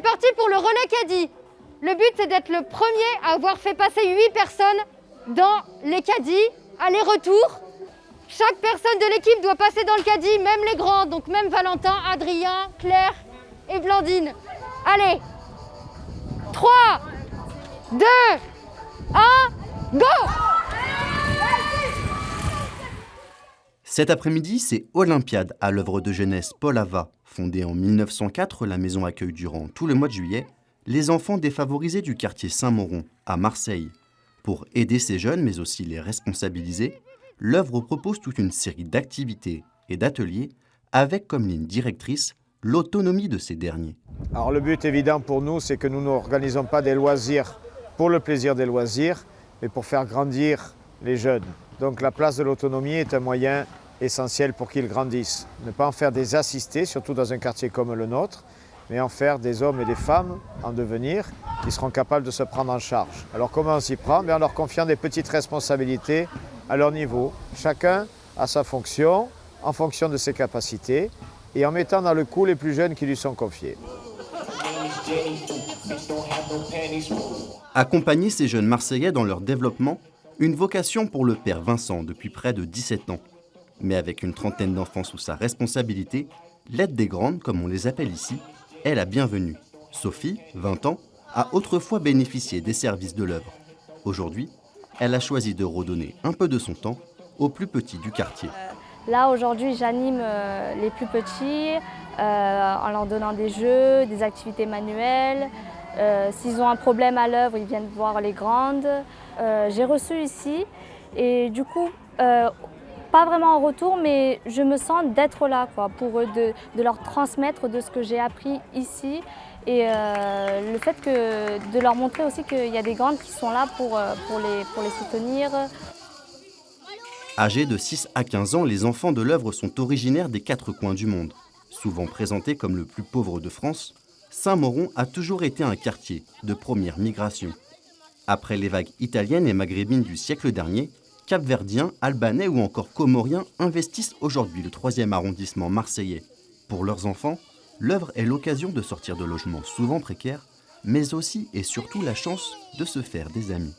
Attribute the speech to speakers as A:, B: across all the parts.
A: c'est parti pour le relais caddie. Le but, c'est d'être le premier à avoir fait passer 8 personnes dans les caddies, aller-retour. Chaque personne de l'équipe doit passer dans le caddie, même les grands, donc même Valentin, Adrien, Claire et Blandine. Allez, 3, 2, 1, go!
B: Cet après-midi, c'est Olympiade à l'œuvre de jeunesse Paul Ava. Fondée en 1904, la maison accueille durant tout le mois de juillet les enfants défavorisés du quartier Saint-Mauron, à Marseille. Pour aider ces jeunes, mais aussi les responsabiliser, l'œuvre propose toute une série d'activités et d'ateliers avec comme ligne directrice l'autonomie de ces derniers.
C: Alors le but évident pour nous, c'est que nous n'organisons pas des loisirs pour le plaisir des loisirs, mais pour faire grandir les jeunes. Donc la place de l'autonomie est un moyen essentiel pour qu'ils grandissent. Ne pas en faire des assistés, surtout dans un quartier comme le nôtre, mais en faire des hommes et des femmes en devenir qui seront capables de se prendre en charge. Alors comment on s'y prend? En leur confiant des petites responsabilités à leur niveau. Chacun a sa fonction, en fonction de ses capacités, et en mettant dans le coup les plus jeunes qui lui sont confiés.
B: Accompagner ces jeunes Marseillais dans leur développement, une vocation pour le père Vincent depuis près de 17 ans. Mais avec une trentaine d'enfants sous sa responsabilité, l'aide des grandes, comme on les appelle ici, est la bienvenue. Sophie, 20 ans, a autrefois bénéficié des services de l'œuvre. Aujourd'hui, elle a choisi de redonner un peu de son temps aux plus petits du quartier.
D: Là, aujourd'hui, j'anime les plus petits en leur donnant des jeux, des activités manuelles. S'ils ont un problème à l'œuvre, ils viennent voir les grandes. J'ai reçu ici et du coup, pas vraiment en retour, mais je me sens d'être là quoi, pour eux, de leur transmettre de ce que j'ai appris ici et le fait de leur montrer aussi qu'il y a des grandes qui sont là pour les soutenir.
B: Âgés de 6 à 15 ans, les enfants de l'œuvre sont originaires des 4 coins du monde. Souvent présenté comme le plus pauvre de France, Saint-Mauron a toujours été un quartier de première migration. Après les vagues italiennes et maghrébines du siècle dernier, Capverdiens, Albanais ou encore Comoriens investissent aujourd'hui le 3e arrondissement marseillais. Pour leurs enfants, l'œuvre est l'occasion de sortir de logements souvent précaires, mais aussi et surtout la chance de se faire des amis.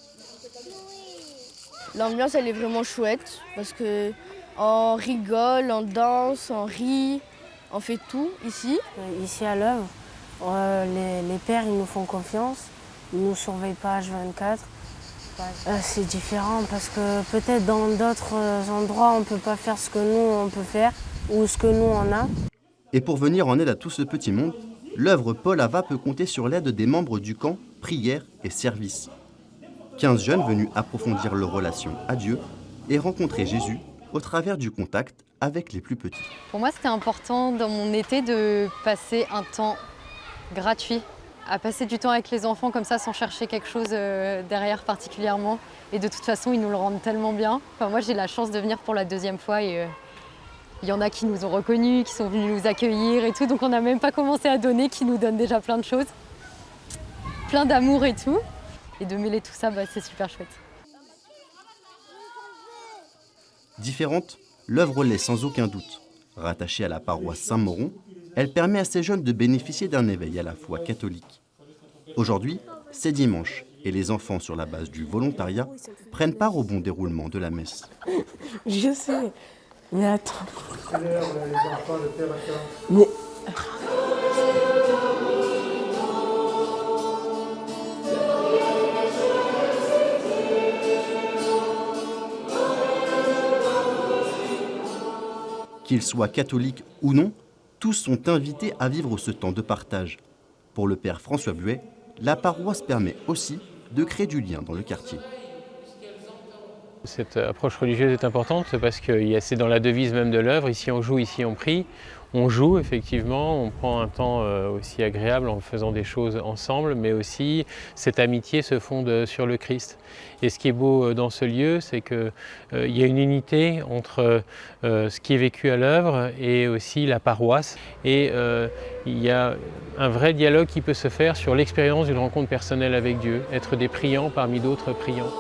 E: L'ambiance elle est vraiment chouette parce qu'on rigole, on danse, on rit, on fait tout ici.
F: Ici à l'œuvre, les pères ils nous font confiance, ils ne nous surveillent pas H24. C'est différent parce que peut-être dans d'autres endroits on ne peut pas faire ce que nous on peut faire ou ce que nous on a.
B: Et pour venir en aide à tout ce petit monde, l'œuvre Paul Ava peut compter sur l'aide des membres du camp Prière et Service. 15 jeunes venus approfondir leur relation à Dieu et rencontrer Jésus au travers du contact avec les plus petits.
A: Pour moi, c'était important dans mon été de passer un temps gratuit, à passer du temps avec les enfants comme ça sans chercher quelque chose derrière particulièrement. Et de toute façon, ils nous le rendent tellement bien. Enfin, moi, j'ai la chance de venir pour la 2e fois et il y en a qui nous ont reconnus, qui sont venus nous accueillir et tout. Donc on n'a même pas commencé à donner, qui nous donnent déjà plein de choses. Plein d'amour et tout. Et de mêler tout ça, c'est super chouette.
B: Différente, l'œuvre l'est sans aucun doute. Rattachée à la paroisse Saint-Mauron, elle permet à ces jeunes de bénéficier d'un éveil à la foi catholique. Aujourd'hui, c'est dimanche et les enfants, sur la base du volontariat, prennent part au bon déroulement de la messe.
F: Je sais, mais attends.
G: Quelle heure les enfants, le père attend?
F: Mais...
B: Qu'ils soient catholiques ou non, tous sont invités à vivre ce temps de partage. Pour le père François Buet, la paroisse permet aussi de créer du lien dans le quartier.
H: Cette approche religieuse est importante parce que c'est dans la devise même de l'œuvre, ici on joue, ici on prie. On joue effectivement, on prend un temps aussi agréable en faisant des choses ensemble, mais aussi cette amitié se fonde sur le Christ. Et ce qui est beau dans ce lieu, c'est qu'il y a une unité entre ce qui est vécu à l'œuvre et aussi la paroisse. Et il y a un vrai dialogue qui peut se faire sur l'expérience d'une rencontre personnelle avec Dieu, être des priants parmi d'autres priants.